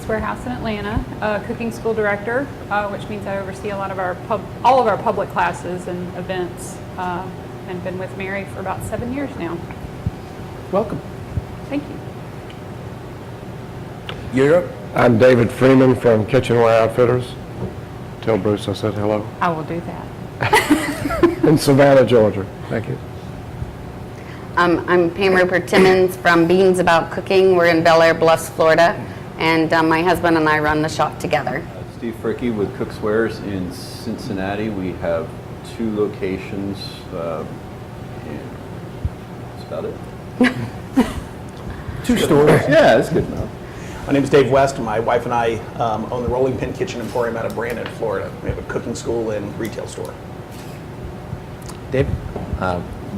Cooks Warehouse in Atlanta, cooking school director, which means I oversee a lot of our all of our public classes and events, and been with Mary for about 7 years now. Welcome. Thank you. Europe. I'm David Freeman from Kitchenware Outfitters. Tell Bruce I said hello. I will do that. In Savannah, Georgia. Thank you. I'm Pam Rupert Timmons from Beans About Cooking. We're in Bel Air Bluffs, Florida, and my husband and I run the shop together. Steve Fricke with Cooks Wares in Cincinnati. We have 2 locations, and that's about it. 2 stores. Yeah, that's good enough. My name is Dave West, and my wife and I own the Rolling Pin Kitchen Emporium out of Brandon, Florida. We have a cooking school and retail store. David.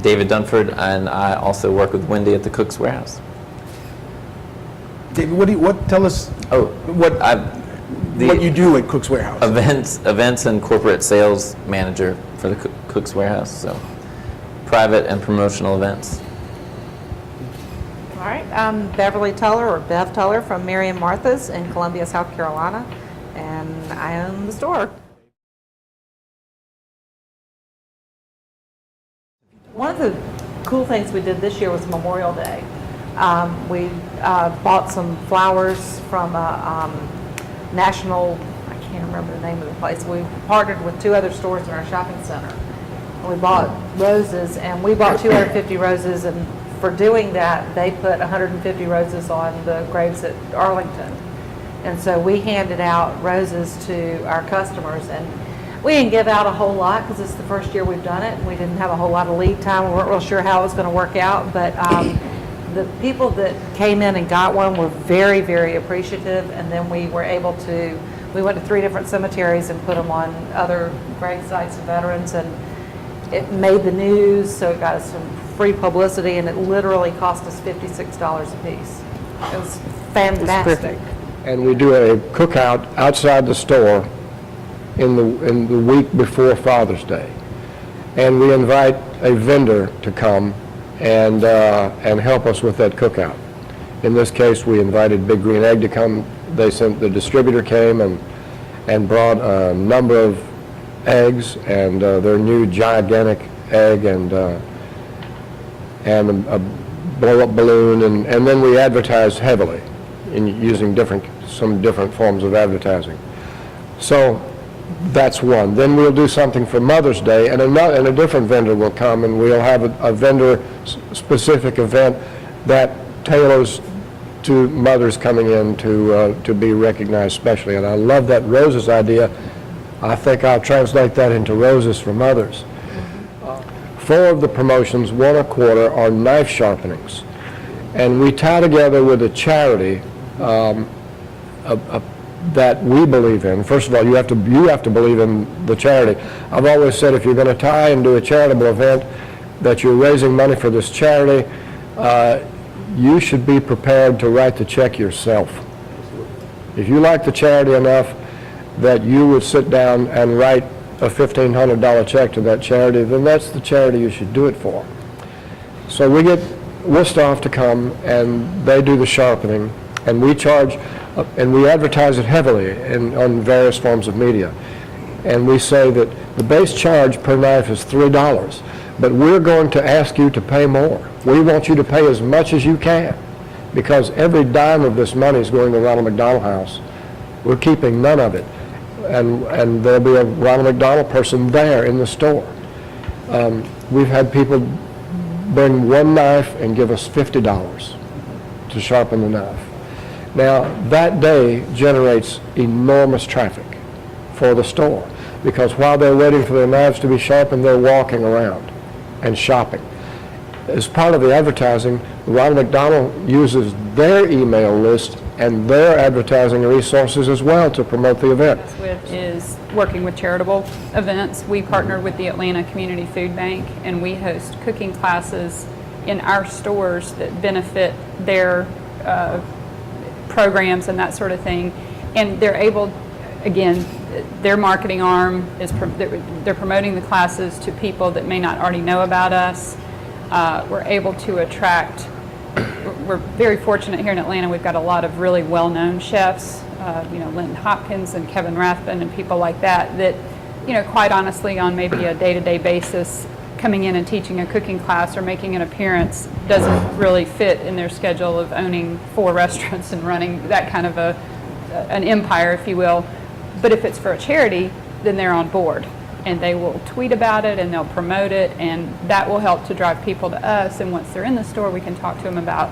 David Dunford, and I also work with Wendy at the Cooks Warehouse. David, tell us what you do at Cooks Warehouse. Events and corporate sales manager for the Cooks Warehouse, so private and promotional events. All right, I'm Beverly Tuller, or Bev Tuller, from Mary and Martha's in Columbia, South Carolina, and I own the store. One of the cool things we did this year was Memorial Day. We bought some flowers from a national, I can't remember the name of the place. We partnered with 2 other stores in our shopping center. We bought roses, and we bought 250 roses, and for doing that, they put 150 roses on the graves at Arlington. And so we handed out roses to our customers, and we didn't give out a whole lot because it's the first year we've done it, and we didn't have a whole lot of lead time. We weren't real sure how it was going to work out, but the people that came in and got one were very, very appreciative, and then we were able to, we went to 3 different cemeteries and put them on other grave sites of veterans, and it made the news, so it got us some free publicity, and it literally cost us $56 a piece. It was fantastic. And we do a cookout outside the store in the week before Father's Day, and we invite a vendor to come and help us with that cookout. In this case, we invited Big Green Egg to come. The distributor came and brought a number of eggs and their new gigantic egg and a blow-up balloon, and then we advertised heavily in using some different forms of advertising. So that's one. Then we'll do something for Mother's Day, and a different vendor will come, and we'll have a vendor-specific event that tailors to mothers coming in to be recognized specially. And I love that roses idea. I think I'll translate that into roses for mothers. 4 of the promotions, 1 a quarter, are knife sharpenings, and we tie together with a charity that we believe in. First of all, you have to believe in the charity. I've always said if you're going to tie and do a charitable event, that you're raising money for this charity, you should be prepared to write the check yourself. If you like the charity enough that you would sit down and write a $1,500 check to that charity, then that's the charity you should do it for. So we get Wistoff to come, and they do the sharpening, and we charge, and we advertise it heavily on various forms of media. And we say that the base charge per knife is $3, but we're going to ask you to pay more. We want you to pay as much as you can, because every dime of this money is going to Ronald McDonald House. We're keeping none of it. And there'll be a Ronald McDonald person there in the store. We've had people bring 1 knife and give us $50 to sharpen the knife. Now, that day generates enormous traffic for the store, because while they're waiting for their knives to be sharpened, they're walking around and shopping. As part of the advertising, Ronald McDonald uses their email list and their advertising resources as well to promote the event. Is working with charitable events. We partnered with the Atlanta Community Food Bank, and we host cooking classes in our stores that benefit their programs and that sort of thing. And they're able, again, their marketing arm is they're promoting the classes to people that may not already know about us. We're able to attract, we're very fortunate here in Atlanta. We've got a lot of really well-known chefs Linton Hopkins and Kevin Rathbun and people like that, quite honestly, on maybe a day-to-day basis, coming in and teaching a cooking class or making an appearance doesn't really fit in their schedule of owning 4 restaurants and running that kind of an empire, if you will. But if it's for a charity, then they're on board, and they will tweet about it and they'll promote it, and that will help to drive people to us. And once they're in the store, we can talk to them about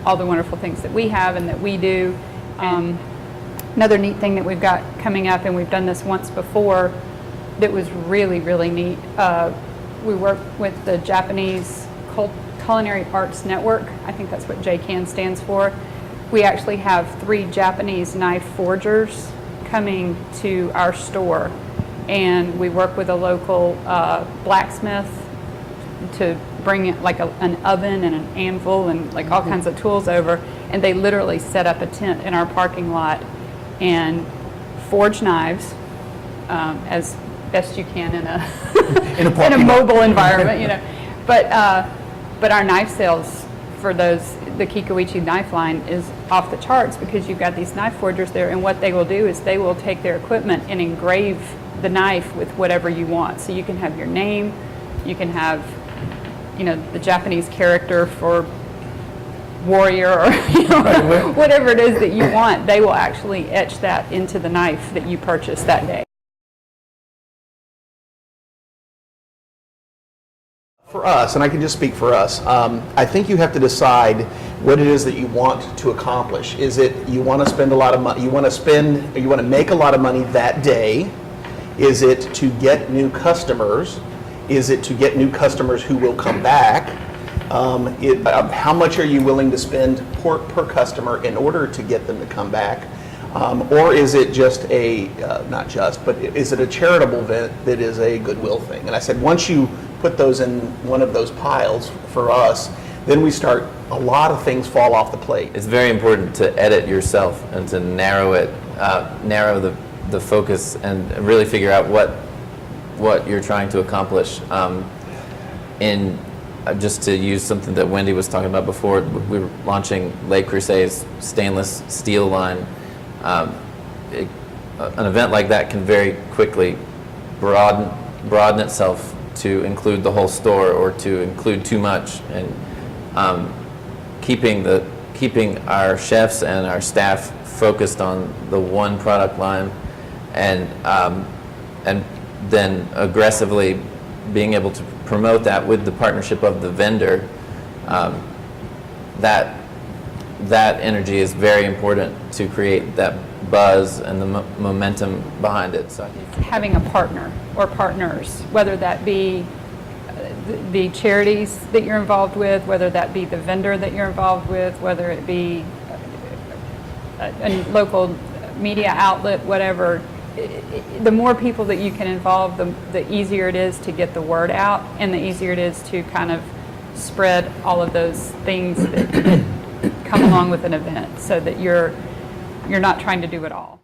all the wonderful things that we have and that we do. Another neat thing that we've got coming up, and we've done this once before, that was really, really neat. We work with the Japanese Culinary Arts Network. I think that's what JCAN stands for. We actually have 3 Japanese knife forgers coming to our store, and we work with a local blacksmith to bring it like an oven and an anvil and like all kinds of tools over, and they literally set up a tent in our parking lot and forge knives as best you can in a mobile environment, But our knife sales for the Kikuichi knife line is off the charts, because you've got these knife forgers there, and what they will do is they will take their equipment and engrave the knife with whatever you want. So you can have your name, you can have, the Japanese character for warrior, or whatever it is that you want. They will actually etch that into the knife that you purchase that day. For us, and I can just speak for us, I think you have to decide what it is that you want to accomplish. Is it you want to spend a lot of money, you want to make a lot of money that day? Is it to get new customers? Is it to get new customers who will come back? How much are you willing to spend per customer in order to get them to come back? Or is it just but is it a charitable event that is a goodwill thing? And I said, once you put those in one of those piles for us, then a lot of things fall off the plate. It's very important to edit yourself and to narrow the focus and really figure out what you're trying to accomplish. Just to use something that Wendy was talking about before, we were launching Le Cruzet's stainless steel line. An event like that can very quickly broaden itself to include the whole store or to include too much, and keeping our chefs and our staff focused on the one product line, and then aggressively being able to promote that with the partnership of the vendor. That energy is very important to create that buzz and the momentum behind it. So Having a partner or partners, whether that be the charities that you're involved with, whether that be the vendor that you're involved with, whether it be a local media outlet, whatever, the more people that you can involve, the easier it is to get the word out, and the easier it is to kind of spread all of those things that come along with an event, so that you're not trying to do it all.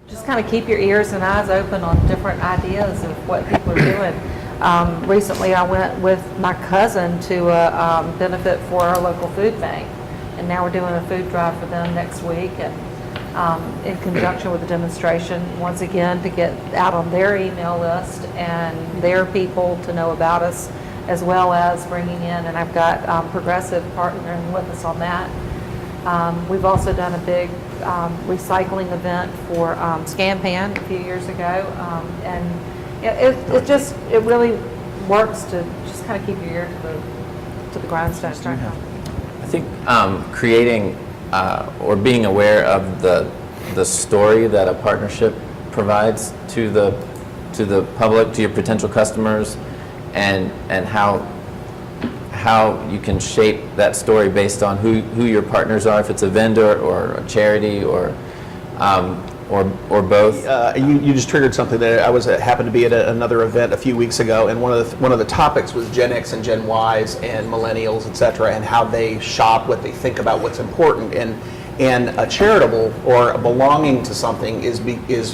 Just kind of keep your ears and eyes open on different ideas of what people are doing. Recently, I went with my cousin to a benefit for our local food bank, and now we're doing a food drive for them next week, and in conjunction with the demonstration, once again, to get out on their email list and their people to know about us, as well as bringing in, and I've got Progressive partnering with us on that. We've also done a big recycling event for ScanPan a few years ago, and it really works to just kind of keep your ear to the grindstones right now. I think creating or being aware of the story that a partnership provides to the public, to your potential customers, and how you can shape that story based on who your partners are, if it's a vendor or a charity or both. You just triggered something that happened to be at another event a few weeks ago, and one of the topics was Gen X and Gen Ys and millennials, et cetera, and how they shop, what they think about, what's important, and a charitable or a belonging to something is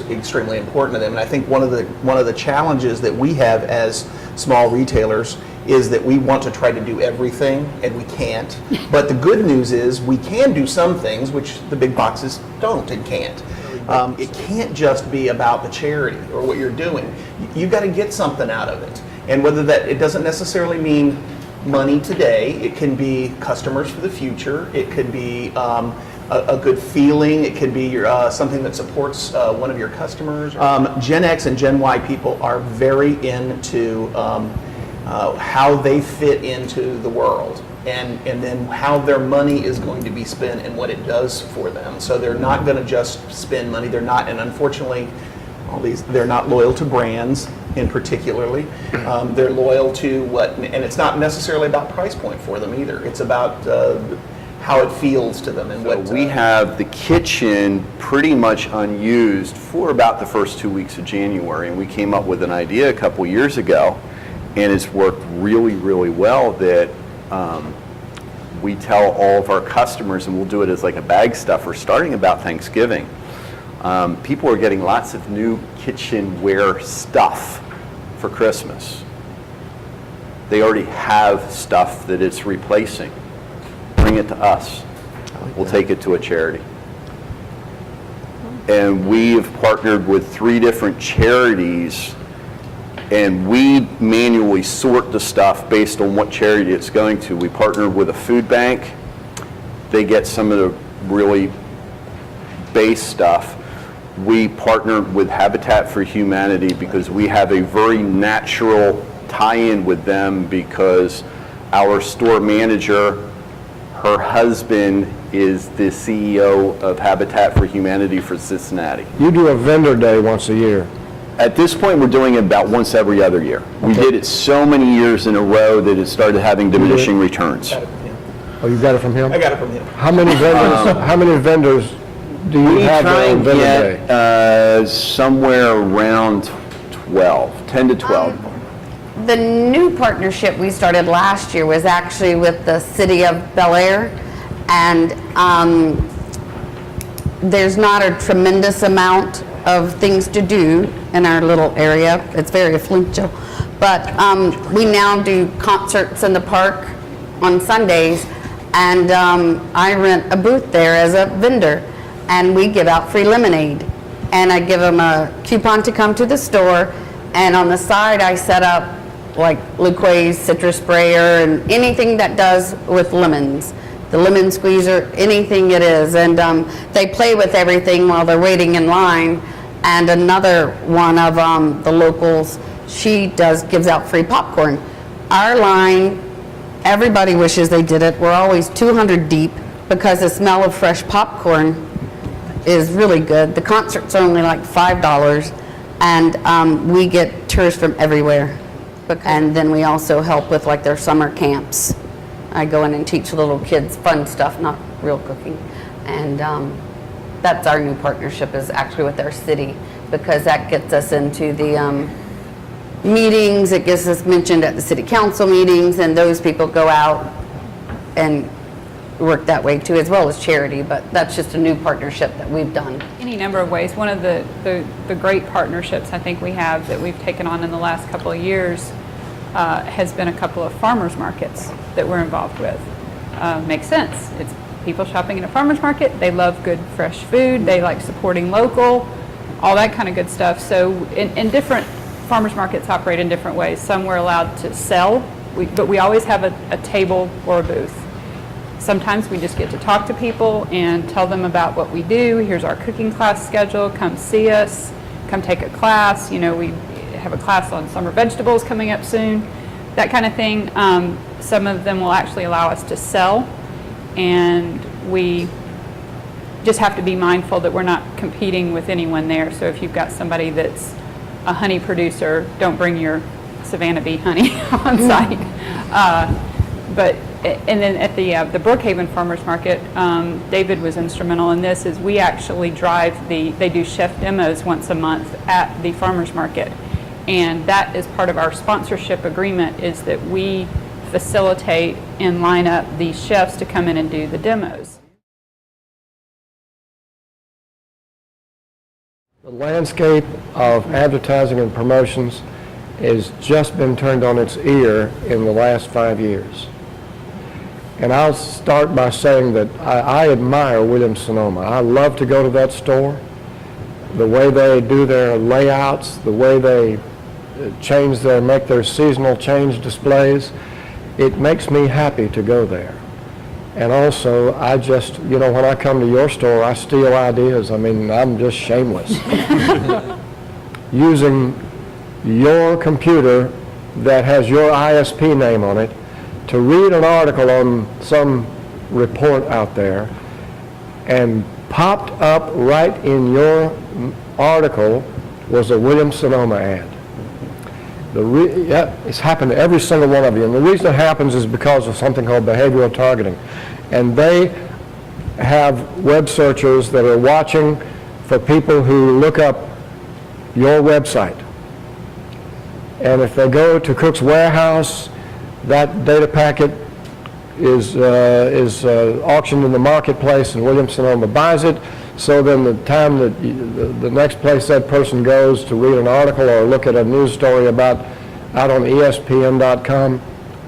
extremely important to them. And I think one of the challenges that we have as small retailers is that we want to try to do everything, and we can't. But the good news is we can do some things which the big boxes don't and can't. It can't just be about the charity or what you're doing. You've got to get something out of it. And whether that, it doesn't necessarily mean money today, it can be customers for the future, it could be a good feeling, it could be something that supports one of your customers. Gen X and Gen Y people are very into how they fit into the world. And then how their money is going to be spent and what it does for them. So they're not going to just spend money. They're not, and unfortunately, they're not loyal to brands in particularly. They're loyal to what, and it's not necessarily about price point for them either. It's about how it feels to them and what. We have the kitchen pretty much unused for about the first 2 weeks of January, and we came up with an idea a couple years ago, and it's worked really, really well that we tell all of our customers, and we'll do it as like a bag stuffer, starting about Thanksgiving. People are getting lots of new kitchenware stuff for Christmas. They already have stuff that it's replacing. Bring it to us. We'll take it to a charity. And we have partnered with 3 different charities, and we manually sort the stuff based on what charity it's going to. We partnered with a food bank. They get some of the really base stuff. We partnered with Habitat for Humanity because we have a very natural tie-in with them because our store manager, her husband is the CEO of Habitat for Humanity for Cincinnati. You do a vendor day once a year. At this point, we're doing it about once every other year. We did it so many years in a row that it started having diminishing returns. Oh, you got it from him? I got it from him. How many vendors do you We have try on and vendor day? get somewhere around 12, 10 to 12. The new partnership we started last year was actually with the city of Bel Air, and there's not a tremendous amount of things to do in our little area. It's very affluential, but we now do concerts in the park on Sundays, and I rent a booth there as a vendor, and we give out free lemonade, and I give them a coupon to come to the store, and on the side I set up like Luquay's citrus sprayer and anything that does with lemons, the lemon squeezer, anything it is, and they play with everything while they're waiting in line. And another one of the locals, she gives out free popcorn. Our line, everybody wishes they did it. We're always 200 deep because the smell of fresh popcorn is really good. The concerts are only like $5, and we get tourists from everywhere. And then we also help with like their summer camps. I go in and teach little kids fun stuff, not real cooking. And that's our new partnership, is actually with our city, because that gets us into the meetings, it gets us mentioned at the city council meetings, and those people go out and work that way too, as well as charity, but that's just a new partnership that we've done. Any number of ways. One of the great partnerships I think we have that we've taken on in the last couple of years has been a couple of farmers markets that we're involved with. Makes sense. It's people shopping in a farmers market. They love good fresh food. They like supporting local, all that kind of good stuff. So in different farmers markets operate in different ways. Some we're allowed to sell, but we always have a table or a booth. Sometimes we just get to talk to people and tell them about what we do. Here's our cooking class schedule. Come see us. Come take a class. You know, we have a class on summer vegetables coming up soon. That kind of thing. Some of them will actually allow us to sell, and we just have to be mindful that we're not competing with anyone there. So if you've got somebody that's a honey producer, don't bring your Savannah bee honey on site. And then at the Brookhaven Farmers Market, David was instrumental in this, is we actually drive they do chef demos once a month at the farmers market. And that is part of our sponsorship agreement, is that we facilitate and line up these chefs to come in and do the demos. The landscape of advertising and promotions has just been turned on its ear in the last 5 years. And I'll start by saying that I admire Williams-Sonoma. I love to go to that store. The way they do their layouts, the way they make their seasonal change displays, it makes me happy to go there. And also, I just, when I come to your store, I steal ideas. I mean, I'm just shameless. Using your computer that has your ISP name on it to read an article on some report out there, and popped up right in your article was a Williams-Sonoma ad. It's happened to every single one of you, and the reason it happens is because of something called behavioral targeting. And they have web searchers that are watching for people who look up your website. And if they go to Cook's Warehouse, that data packet is auctioned in the marketplace, and Williams-Sonoma buys it. So then the time that the next place that person goes to read an article or look at a news story out on ESPN.com,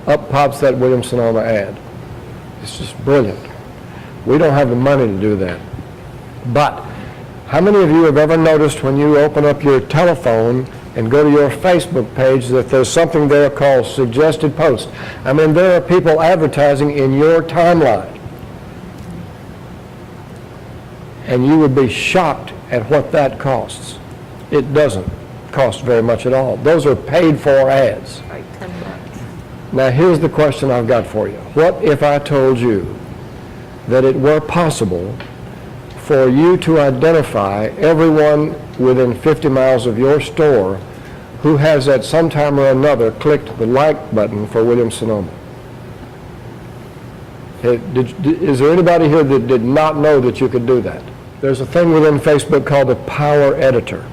up pops that Williams-Sonoma ad. It's just brilliant. We don't have the money to do that. But how many of you have ever noticed when you open up your telephone and go to your Facebook page that there's something there called suggested post? I mean, there are people advertising in your timeline. And you would be shocked at what that costs. It doesn't cost very much at all. Those are paid for ads. Like $10. Now here's the question I've got for you. What if I told you that it were possible for you to identify everyone within 50 miles of your store who has at some time or another clicked the like button for Williams-Sonoma? Is there anybody here that did not know that you could do that? There's a thing within Facebook called the Power Editor.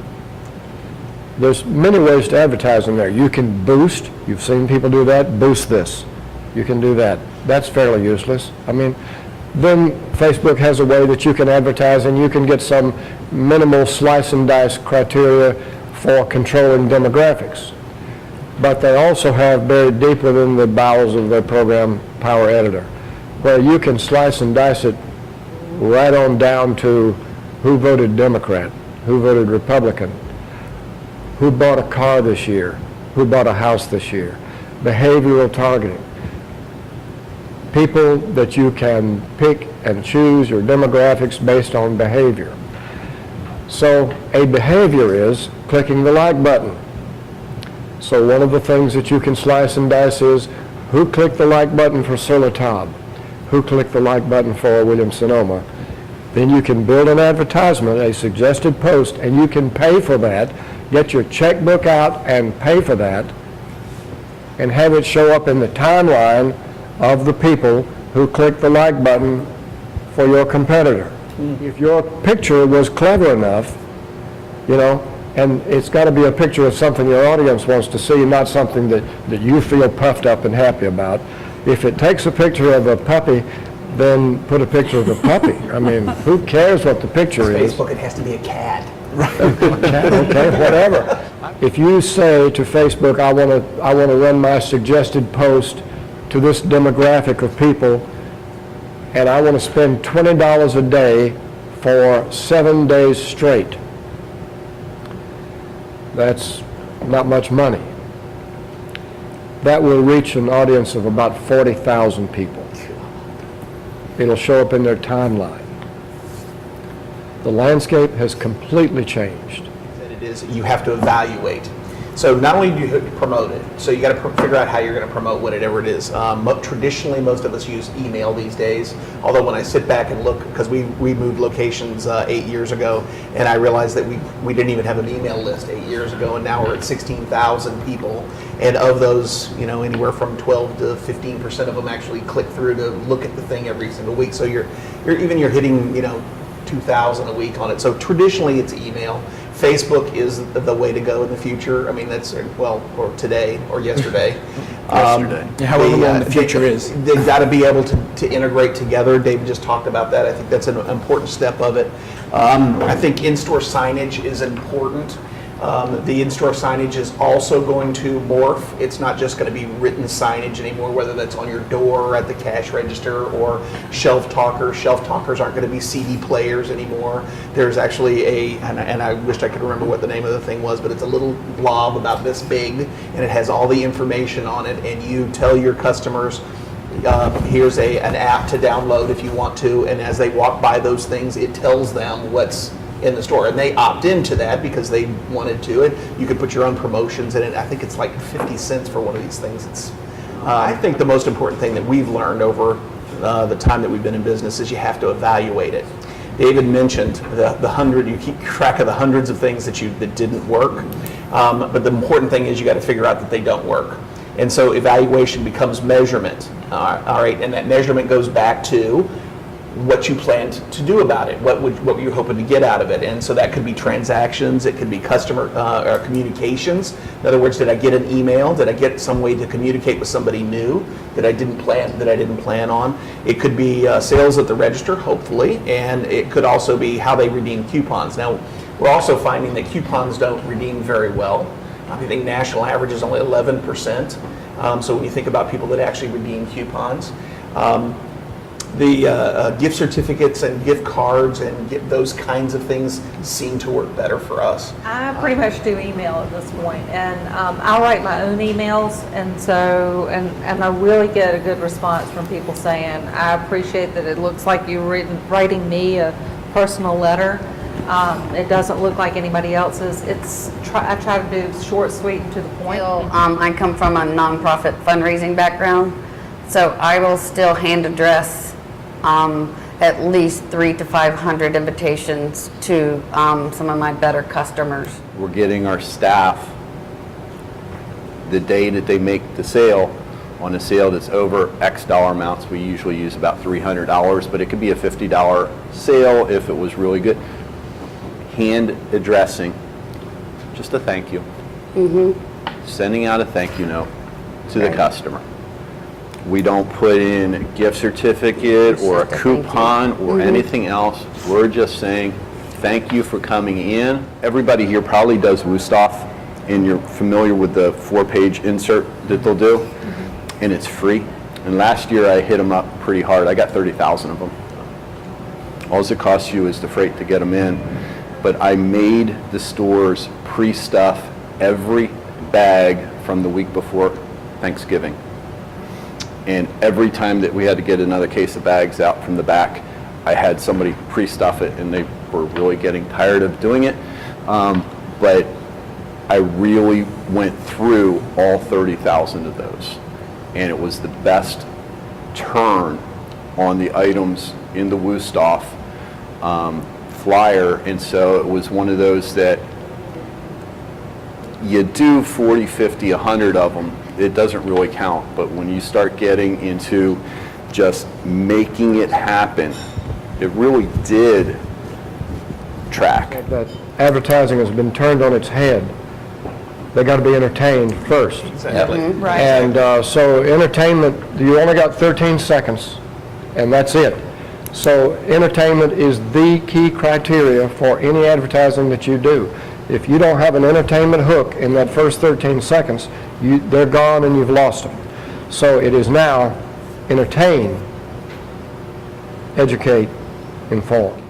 There's many ways to advertise in there. You can boost. You've seen people do that. Boost this. You can do that. That's fairly useless. I mean, then Facebook has a way that you can advertise, and you can get some minimal slice and dice criteria for controlling demographics. But they also have buried deep within the bowels of their program Power Editor, where you can slice and dice it right on down to who voted Democrat, who voted Republican, who bought a car this year, who bought a house this year. Behavioral targeting. People that you can pick and choose your demographics based on behavior. So a behavior is clicking the like button. So one of the things that you can slice and dice is who clicked the like button for Sur La Table, who clicked the like button for Williams-Sonoma. Then you can build an advertisement, a suggested post, and you can pay for that. Get your checkbook out and pay for that, and have it show up in the timeline of the people who clicked the like button for your competitor. If your picture was clever enough, and it's got to be a picture of something your audience wants to see, not something that you feel puffed up and happy about. If it takes a picture of a puppy, then put a picture of the puppy. I mean, who cares what the picture is? Facebook, it has to be a cat. Okay, whatever. If you say to Facebook, I want to run my suggested post to this demographic of people, and I want to spend $20 a day for 7 days straight. That's not much money. That will reach an audience of about 40,000 people. It'll show up in their timeline. The landscape has completely changed. That it is, you have to evaluate. So not only do you have to promote it, so you got to figure out how you're going to promote whatever it is. Traditionally, most of us use email these days. Although when I sit back and look, because we moved locations 8 years ago, and I realized that we didn't even have an email list 8 years ago, and now we're at 16,000 people. And of those, anywhere from 12 to 15% of them actually click through to look at the thing every single week. So you're hitting 2,000 a week on it. So traditionally, it's email. Facebook is the way to go in the future. I mean, or today or yesterday. However long the future is. They've got to be able to integrate together. David just talked about that. I think that's an important step of it. I think in-store signage is important. The in-store signage is also going to morph. It's not just going to be written signage anymore, whether that's on your door or at the cash register or shelf talkers. Shelf talkers aren't going to be CD players anymore. There's actually and I wished I could remember what the name of the thing was, but it's a little blob about this big, and it has all the information on it, and you tell your customers, here's an app to download if you want to, and as they walk by those things, it tells them what's in the store, and they opt into that because they wanted to. And you could put your own promotions in it. I think it's like 50 cents for one of these things. I think the most important thing that we've learned over the time that we've been in business is you have to evaluate it. David mentioned the 100. You keep track of the hundreds of things that didn't work, but the important thing is you got to figure out that they don't work. And so evaluation becomes measurement. All right, and that measurement goes back to what you planned to do about it, what were you hoping to get out of it. And so that could be transactions, it could be customer or communications. In other words, did I get an email? Did I get some way to communicate with somebody new that I didn't plan on? It could be sales at the register, hopefully, and it could also be how they redeem coupons. Now, we're also finding that coupons don't redeem very well. I think national average is only 11%. So when you think about people that actually redeem coupons, the gift certificates and gift cards and those kinds of things seem to work better for us. I pretty much do email at this point, and I'll write my own emails, and so and I really get a good response from people saying, I appreciate that it looks like you're writing me a personal letter. It doesn't look like anybody else's. I try to do short, sweet, and to the point. I come from a nonprofit fundraising background, so I will still hand address at least 300 to 500 invitations to some of my better customers. We're getting our staff the day that they make the sale on a sale that's over X dollar amounts. We usually use about $300, but it could be a $50 sale if it was really good. Hand addressing, just a thank you. Sending out a thank you note to the customer. We don't put in a gift certificate or a coupon or anything else. We're just saying thank you for coming in. Everybody here probably does Wusthof, and you're familiar with the 4-page insert that they'll do, and it's free. And last year I hit them up pretty hard. I got 30,000 of them. All it costs you is the freight to get them in. But I made the stores pre-stuff every bag from the week before Thanksgiving. And every time that we had to get another case of bags out from the back, I had somebody pre-stuff it, and they were really getting tired of doing it. But I really went through all 30,000 of those. And it was the best turn on the items in the Wusthof flyer. And so it was one of those that you do 40, 50, 100 of them, it doesn't really count. But when you start getting into just making it happen, it really did track. That advertising has been turned on its head. They got to be entertained first. Exactly. Right. And so entertainment, you only got 13 seconds, and that's it. So entertainment is the key criteria for any advertising that you do. If you don't have an entertainment hook in that first 13 seconds, they're gone and you've lost them. So it is now entertain, educate, inform.